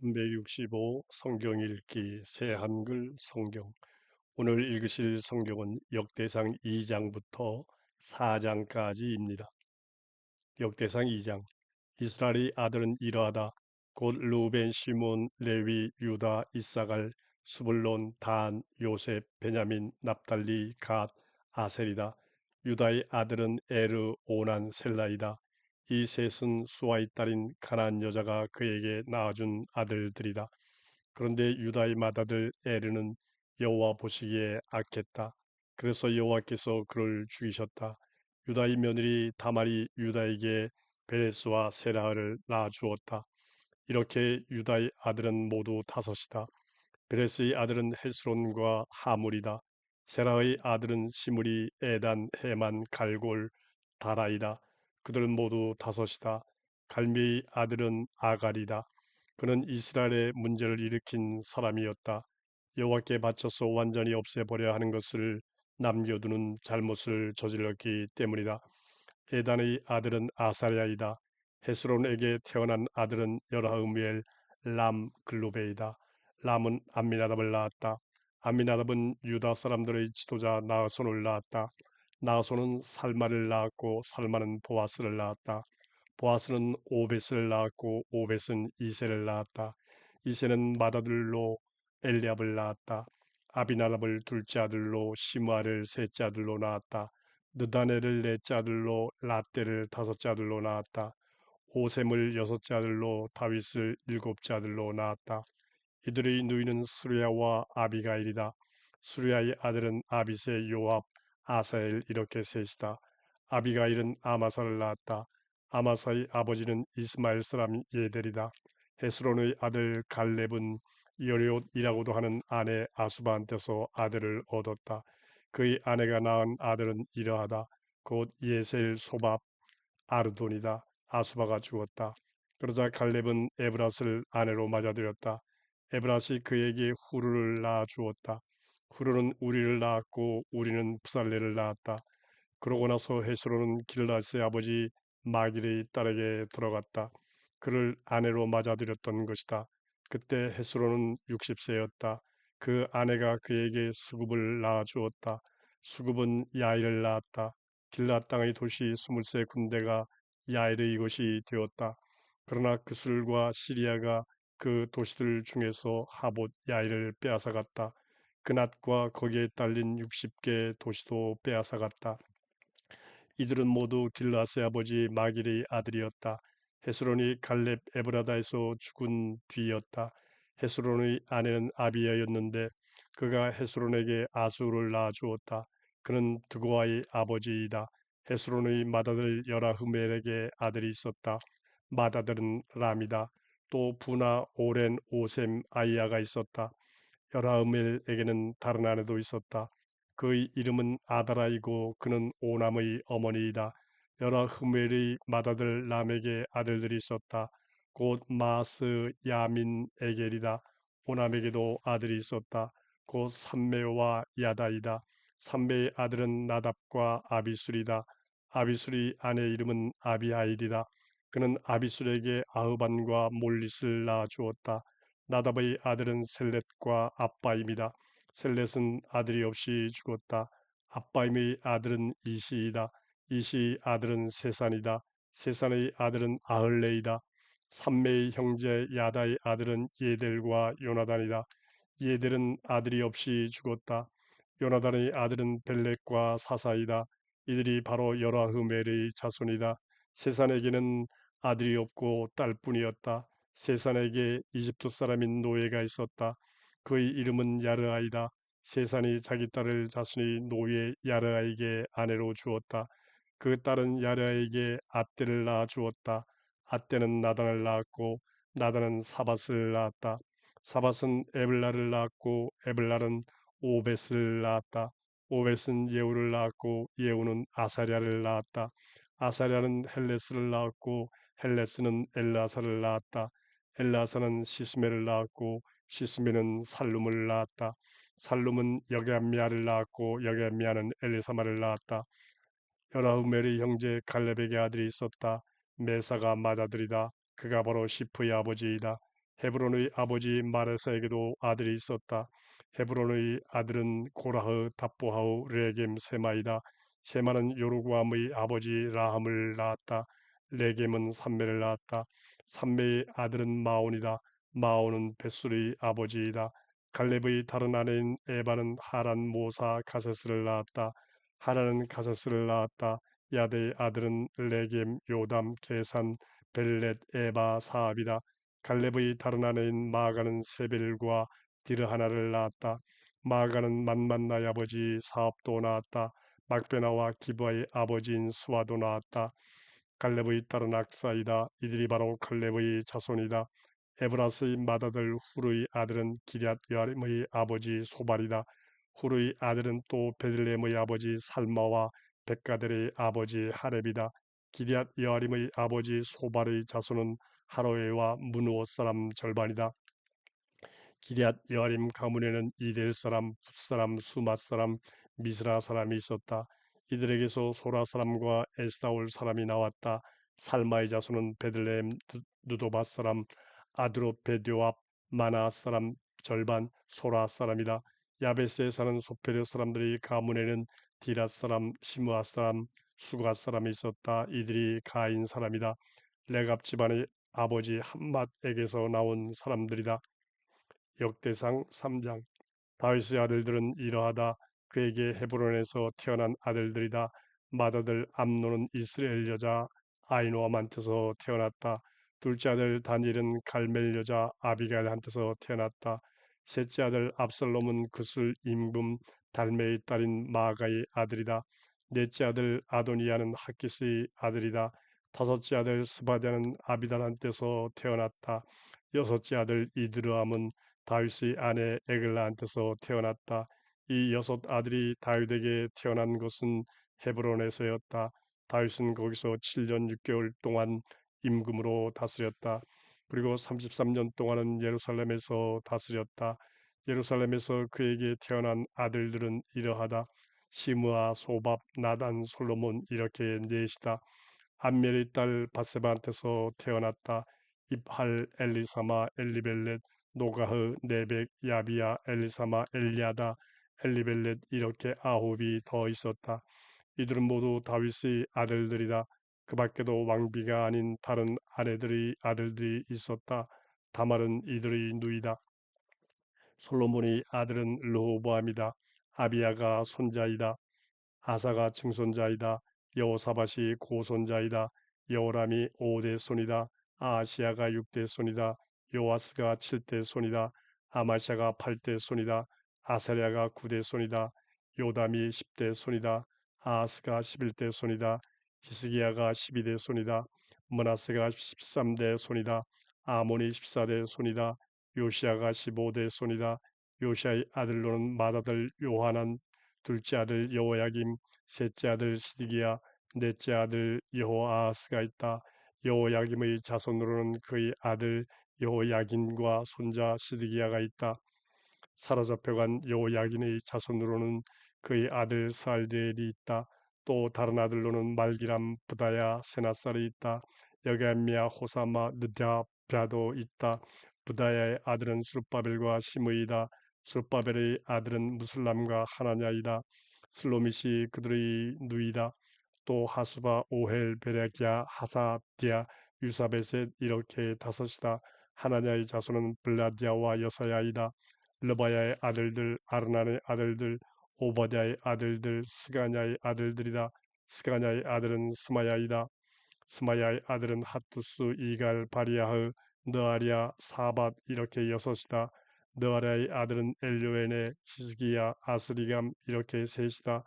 365 성경 읽기 새 한글 성경. 오늘 읽으실 성경은 역대상 2장부터 4장까지입니다. 역대상 2장. 이스라엘의 아들은 이러하다. 곧 르우벤, 시몬, 레위, 유다, 이사갈, 스불론, 단, 요셉, 베냐민, 납달리, 갓, 아셀이다. 유다의 아들은 에르, 오난, 셀라이다. 이 셋은 수아의 딸인 가나안 여자가 그에게 낳아준 아들들이다. 그런데 유다의 맏아들 에르는 여호와 보시기에 악했다. 그래서 여호와께서 그를 죽이셨다. 유다의 며느리 다말이 유다에게 베레스와 세라를 낳아주었다. 이렇게 유다의 아들은 모두 다섯이다. 베레스의 아들은 헤스론과 하물이다. 세라의 아들은 시므리, 에단, 헤만, 갈골, 다라이다. 그들 모두 다섯이다. 갈미의 아들은 아갈이다. 그는 이스라엘의 문제를 일으킨 사람이었다. 여호와께 바쳐서 완전히 없애버려야 하는 것을 남겨두는 잘못을 저질렀기 때문이다. 에단의 아들은 아사랴이다. 헤스론에게 태어난 아들은 여라흐미엘, 람, 글로베이다. 람은 암미나답을 낳았다. 암미나답은 유다 사람들의 지도자 나아손을 낳았다. 나아손은 살마를 낳았고 살마는 보아스를 낳았다. 보아스는 오벳을 낳았고 오벳은 이세를 낳았다. 이세는 맏아들로 엘리압을 낳았다. 아비나답을 둘째 아들로 시므아를 셋째 아들로 낳았다. 느다넬을 넷째 아들로 라떼를 다섯째 아들로 낳았다. 오셈을 여섯째 아들로 다윗을 일곱째 아들로 낳았다. 이들의 누이는 수르야와 아비가일이다. 수르야의 아들은 아비세, 요압, 아사엘 이렇게 셋이다. 아비가일은 아마사를 낳았다. 아마사의 아버지는 이스마엘 사람 예델이다. 헤스론의 아들 갈렙은 여리옷이라고도 하는 아내 아수바한테서 아들을 얻었다. 그의 아내가 낳은 아들은 이러하다. 곧 예셀, 소밥, 아르돈이다. 아수바가 죽었다. 그러자 갈렙은 에브랏을 아내로 맞아들였다. 에브랏이 그에게 후르를 낳아 주었다. 후르는 우리를 낳았고 우리는 부살레를 낳았다. 그러고 나서 헤스론은 길라스의 아버지 마길의 딸에게 들어갔다. 그를 아내로 맞아들였던 것이다. 그때 헤스론은 60세였다. 그 아내가 그에게 수굽을 낳아 주었다. 수굽은 야일을 낳았다. 길라 땅의 도시 20세 군대가 야일의 이것이 되었다. 그러나 그술과 시리아가 그 도시들 중에서 하봇 야일을 빼앗아갔다. 그낫과 거기에 딸린 60개 도시도 빼앗아갔다. 이들은 모두 길라스의 아버지 마길의 아들이었다. 헤스론이 갈렙 에브라다에서 죽은 뒤였다. 헤스론의 아내는 아비야였는데 그가 헤스론에게 아수를 낳아 주었다. 그는 드고아의 아버지이다. 헤스론의 맏아들 여라흐멜에게 아들이 있었다. 맏아들은 람이다. 또 부나 오렌 오셈 아이야가 있었다. 여라흐멜에게는 다른 아내도 있었다. 그의 이름은 아다라이고 그는 오남의 어머니이다. 여라흐멜의 맏아들 람에게 아들들이 있었다. 곧 마스, 야민, 에겔이다. 오남에게도 아들이 있었다. 곧 삼메와 야다이다. 삼메의 아들은 나답과 아비술이다. 아비술의 아내 이름은 아비하일이다. 그는 아비술에게 아흐반과 몰릿을 낳아 주었다. 나답의 아들은 셀렛과 아빠임이다. 셀렛은 아들이 없이 죽었다. 아빠임의 아들은 이시이다. 이시의 아들은 세산이다. 세산의 아들은 아흘레이다. 삼매의 형제 야다의 아들은 예델과 요나단이다. 예델은 아들이 없이 죽었다. 요나단의 아들은 벨렉과 사사이다. 이들이 바로 여라흐멜의 자손이다. 세산에게는 아들이 없고 딸뿐이었다. 세산에게 이집트 사람인 노예가 있었다. 그의 이름은 야르아이다. 세산이 자기 딸을 자신의 노예 야르아에게 아내로 주었다. 그 딸은 야르아에게 앗대를 낳아 주었다. 앗대는 나단을 낳았고 나단은 사밧을 낳았다. 사밧은 에블라를 낳았고 에블라는 오벳을 낳았다. 오벳은 예후를 낳았고 예후는 아사랴를 낳았다. 아사랴는 헬레스를 낳았고 헬레스는 엘라사를 낳았다. 엘라사는 시스메를 낳았고 시스메는 살룸을 낳았다. 살룸은 여게미야를 낳았고 여게미야는 엘리사마를 낳았다. 여라흐멜의 형제 갈렙에게 아들이 있었다. 메사가 맏아들이다. 그가 바로 시프의 아버지이다. 헤브론의 아버지 마레사에게도 아들이 있었다. 헤브론의 아들은 고라흐, 답보하우, 레겜, 세마이다. 세마는 요르고암의 아버지 라함을 낳았다. 레겜은 삼매를 낳았다. 삼매의 아들은 마온이다. 마온은 벳술의 아버지이다. 갈렙의 다른 아내인 에바는 하란, 모사, 가세스를 낳았다. 하란은 가세스를 낳았다. 야대의 아들은 레겜, 요담, 게산, 벨렛, 에바, 사압이다. 갈렙의 다른 아내인 마가는 세벨과 디르하나를 낳았다. 마가는 만만나의 아버지 사업도 낳았다. 막베나와 기브아의 아버지인 수아도 낳았다. 갈렙의 딸은 악사이다. 이들이 바로 갈렙의 자손이다. 에브라스의 맏아들 후르의 아들은 기럇 여아림의 아버지 소발이다. 후르의 아들은 또 베들레헴의 아버지 살마와 백가델의 아버지 하렙이다. 기럇 여아림의 아버지 소발의 자손은 하로웨와 문우옷 사람 절반이다. 기럇 여아림 가문에는 이델 사람, 붓 사람, 수맛 사람, 미스라 사람이 있었다. 이들에게서 소라 사람과 에스다올 사람이 나왔다. 살마의 자손은 베들레헴 누도바 사람, 아드로베드와 마나 사람 절반, 소라 사람이다. 야베스에 사는 소페르 사람들의 가문에는 디라 사람, 시므아 사람, 수가 사람이 있었다. 이들이 가인 사람이다. 레갑 집안의 아버지 함맛에게서 나온 사람들이다. 역대상 3장. 다윗의 아들들은 이러하다. 그에게 헤브론에서 태어난 아들들이다. 맏아들 암논은 이스라엘 여자 아이노아한테서 태어났다. 둘째 아들 다니엘은 갈멜 여자 아비가일한테서 태어났다. 셋째 아들 압살롬은 그술 임금 달메의 딸인 마아가의 아들이다. 넷째 아들 아도니아는 하기스의 아들이다. 다섯째 아들 스바디아는 아비달한테서 태어났다. 여섯째 아들 이드르암은 다윗의 아내 에글라한테서 태어났다. 이 여섯 아들이 다윗에게 태어난 것은 헤브론에서였다. 다윗은 거기서 7년 6개월 동안 임금으로 다스렸다. 그리고 33년 동안은 예루살렘에서 다스렸다. 예루살렘에서 그에게 태어난 아들들은 이러하다. 시므아, 소밥, 나단, 솔로몬 이렇게 넷이다. 암멜의 딸 바세바한테서 태어났다. 입할, 엘리사마, 엘리벨렛, 노가흐, 네벡, 야비야, 엘리사마, 엘리아다, 엘리벨렛 이렇게 아홉이 더 있었다. 이들은 모두 다윗의 아들들이다. 그 밖에도 왕비가 아닌 다른 아내들의 아들들이 있었다. 다말은 이들의 누이다. 솔로몬의 아들은 르호보암이다. 아비야가 손자이다. 아사가 증손자이다. 여호사밧이 고손자이다. 여호람이 5대 손이다. 아하시야가 6대 손이다. 요아스가 7대 손이다. 아마샤가 8대 손이다. 아사랴가 9대 손이다. 요담이 10대 손이다. 아하스가 11대 손이다. 히스기야가 12대 손이다. 므낫세가 13대 손이다. 아몬이 14대 손이다. 요시야가 15대 손이다. 요시야의 아들로는 맏아들 요하난, 둘째 아들 여호야김, 셋째 아들 시드기야, 넷째 아들 여호아하스가 있다. 여호야김의 자손으로는 그의 아들 여호야긴과 손자 시드기야가 있다. 사로잡혀간 여호야긴의 자손으로는 그의 아들 살디엘이 있다. 또 다른 아들로는 말기람, 부다야, 세나살이 있다. 여게미야, 호사마, 느다랴도 있다. 부다야의 아들은 수르바벨과 시므이다. 수르바벨의 아들은 무슬람과 하나냐이다. 슬로밋이 그들의 누이다. 또 하수바, 오헬, 베레기야, 하사디아, 유사베셋 이렇게 다섯이다. 하나냐의 자손은 블라디아와 여사야이다. 르바야의 아들들, 아르난의 아들들, 오바댜의 아들들, 스가냐의 아들들이다. 스가냐의 아들은 스마야이다. 스마야의 아들은 핫투스, 이갈, 바리아흐, 느아리아, 사밧 이렇게 여섯이다. 느아리아의 아들은 엘료에네, 히스기야, 아스리감 이렇게 셋이다.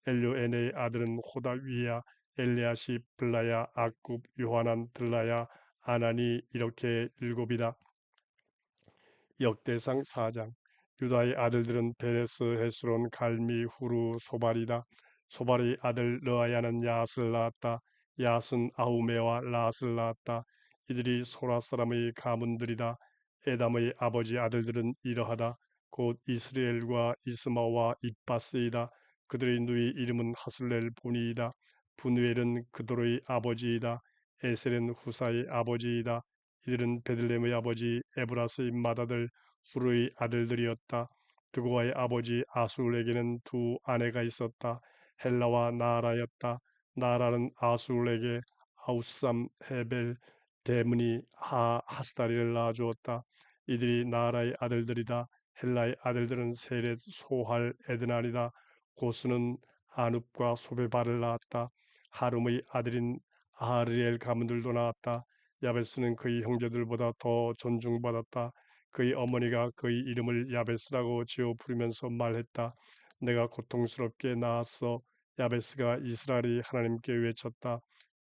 엘료에네의 아들은 호다위야, 엘리아시, 블라야, 악굽, 요하난, 들라야, 아나니 이렇게 일곱이다. 역대상 4장. 유다의 아들들은 베레스, 헤스론, 갈미, 후루, 소발이다. 소발의 아들 르아야는 야스를 낳았다. 야스는 아우메와 라스를 낳았다. 이들이 소라 사람의 가문들이다. 에담의 아버지 아들들은 이러하다. 곧 이스라엘과 이스마와 입바스이다. 그들의 누이 이름은 하슬렐 분이이다. 분우엘은 그도로의 아버지이다. 에셀은 후사의 아버지이다. 이들은 베들레헴의 아버지 에브라스의 맏아들 후르의 아들들이었다. 그고와의 아버지 아술에게는 두 아내가 있었다. 헬라와 나아라였다. 나아라는 아술에게 아우삼, 헤벨, 데므니, 하스다리를 낳아주었다. 이들이 나아라의 아들들이다. 헬라의 아들들은 세렛, 소할, 에드나니다. 고스는 아눕과 소베바를 낳았다. 하rum의 아들인 아하르엘 가문들도 낳았다. 야베스는 그의 형제들보다 더 존중받았다. 그의 어머니가 그의 이름을 야베스라고 지어 부르면서 말했다. 내가 고통스럽게 낳았어. 야베스가 이스라엘이 하나님께 외쳤다.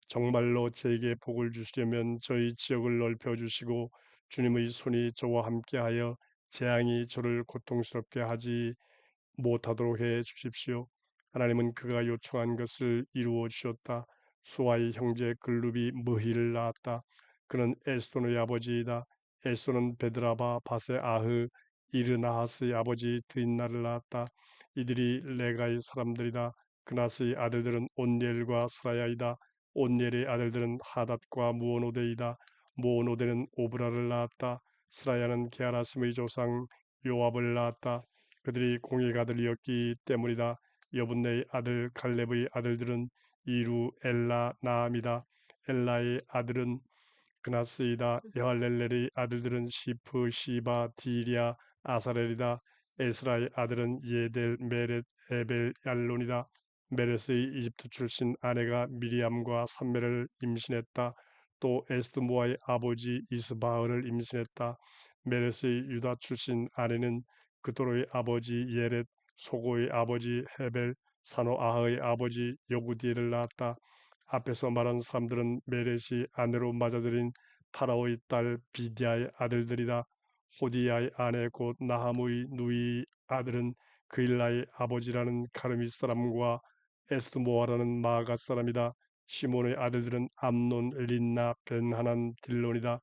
정말로 제게 복을 주시려면 저희 지역을 넓혀 주시고 주님의 손이 저와 함께하여 재앙이 저를 고통스럽게 하지 못하도록 해 주십시오. 하나님은 그가 요청한 것을 이루어 주셨다. 수아의 형제 글룹이 무히를 낳았다. 그는 에스돈의 아버지이다. 에스돈은 베드라바, 바세아흐, 이르나하스의 아버지 드인나를 낳았다. 이들이 레가의 사람들이다. 그나스의 아들들은 온니엘과 스라야이다. 온니엘의 아들들은 하닷과 무오노데이다. 무오노데는 오브라를 낳았다. 스라야는 게하라심의 조상 요압을 낳았다. 그들이 공의 아들이었기 때문이다. 여분네의 아들 갈렙의 아들들은 이루, 엘라, 나암이다. 엘라의 아들은 그나스이다. 여할렐렐의 아들들은 시프, 시바, 디리아, 아사렐이다. 에스라의 아들은 예델, 메렛, 에벨, 얄론이다. 메렛의 이집트 출신 아내가 미리암과 삼매를 임신했다. 또 에스드모아의 아버지 이스바흐를 임신했다. 메렛의 유다 출신 아내는 그도로의 아버지 예렛, 소고의 아버지 헤벨, 사노아하의 아버지 여구디엘을 낳았다. 앞에서 말한 사람들은 메렛이 아내로 맞아들인 파라오의 딸 비디아의 아들들이다. 호디야의 아내 곧 나하무의 누이 아들은 그일라의 아버지라는 가르미 사람과 에스드모아라는 마아가 사람이다. 시몬의 아들들은 암논, 린나, 벤하난, 딜론이다.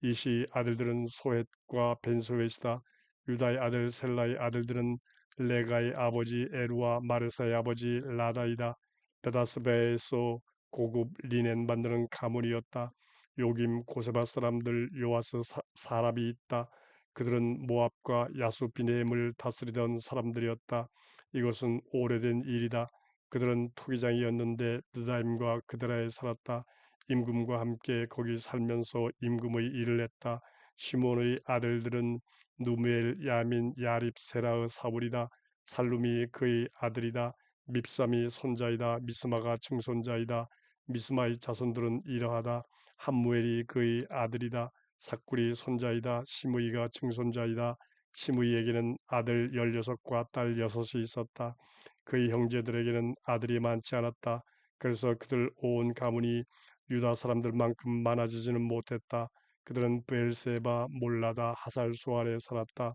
이시 아들들은 소헷과 벤소헷이다. 유다의 아들 셀라의 아들들은 레가의 아버지 에루와 마르사의 아버지 라다이다. 베다스베에서 고급 리넨 만드는 가문이었다. 요김 고세바 사람들 요아스 사람이 있다. 그들은 모압과 야수비네임을 다스리던 사람들이었다. 이것은 오래된 일이다. 그들은 투기장이었는데 느다임과 그드라에 살았다. 임금과 함께 거기 살면서 임금의 일을 했다. 시몬의 아들들은 누멜, 야민, 야립, 세라의 사울이다. 살룸이 그의 아들이다. 밉삼이 손자이다. 미스마가 증손자이다. 미스마의 자손들은 이러하다. 함무엘이 그의 아들이다. 삭굴이 손자이다. 시므이가 증손자이다. 시므이에게는 아들 16과 딸 6이 있었다. 그의 형제들에게는 아들이 많지 않았다. 그래서 그들 온 가문이 유다 사람들만큼 많아지지는 못했다. 그들은 브엘세바, 몰라다, 하살소알에 살았다.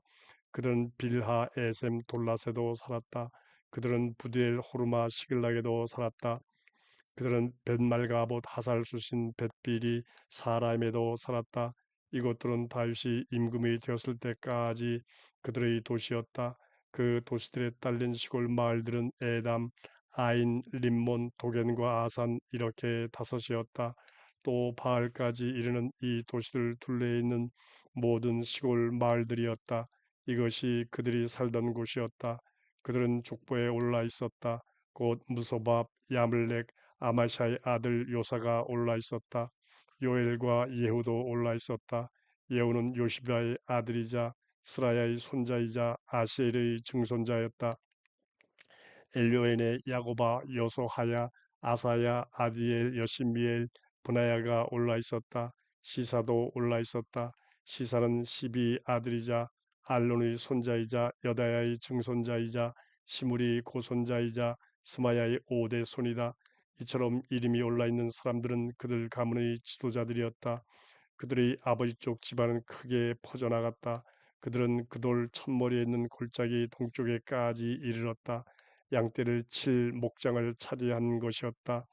그들은 빌하, 에셈, 돌라세도 살았다. 그들은 부디엘, 호르마, 시글락에도 살았다. 그들은 벳말가봇, 하살수신, 벳빌이, 사라임에도 살았다. 이곳들은 다윗이 임금이 되었을 때까지 그들의 도시였다. 그 도시들에 딸린 시골 마을들은 에담, 아인, 림몬, 도겐과 아산 이렇게 다섯이었다. 또 바알까지 이르는 이 도시들 둘레에 있는 모든 시골 마을들이었다. 이것이 그들이 살던 곳이었다. 그들은 족보에 올라 있었다. 곧 무소밥, 야물렉, 아마샤의 아들 요사가 올라 있었다. 요엘과 예후도 올라 있었다. 예후는 요시바의 아들이자 스라야의 손자이자 아시엘의 증손자였다. 엘요엔의 야고바, 여소하야, 아사야, 아디엘, 여신미엘, 분하야가 올라 있었다. 시사도 올라 있었다. 시사는 시비 아들이자 알론의 손자이자 여다야의 증손자이자 시므리 고손자이자 스마야의 5대 손이다. 이처럼 이름이 올라 있는 사람들은 그들 가문의 지도자들이었다. 그들의 아버지 쪽 집안은 크게 퍼져나갔다. 그들은 그 돌 첫머리에 있는 골짜기 동쪽에까지 이르렀다. 양떼를 칠 목장을 차지한 것이었다.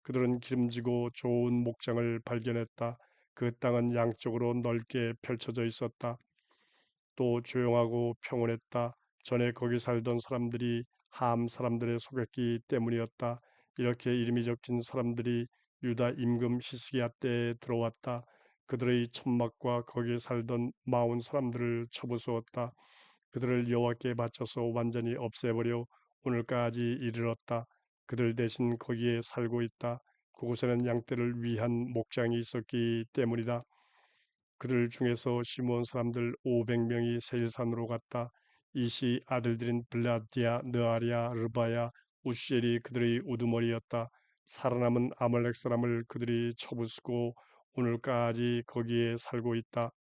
그들은 기름지고 좋은 목장을 발견했다. 그 땅은 양쪽으로 넓게 펼쳐져 있었다. 또 조용하고 평온했다. 전에 거기 살던 사람들이 함 사람들에 속했기 때문이었다. 이렇게 이름이 적힌 사람들이 유다 임금 히스기야 때에 들어왔다. 그들의 천막과 거기에 살던 마온 사람들을 쳐부수었다. 그들을 여호와께 바쳐서 완전히 없애버려 오늘까지 이르렀다. 그들 대신 거기에 살고 있다. 그곳에는 양떼를 위한 목장이 있었기 때문이다. 그들 중에서 시므온 사람들 500명이 세일산으로 갔다. 이시 아들들인 블라디아, 느아리아, 르바야, 우시엘이 그들의 우두머리였다. 살아남은 아말렉 사람을 그들이 쳐부수고 오늘까지 거기에 살고 있다.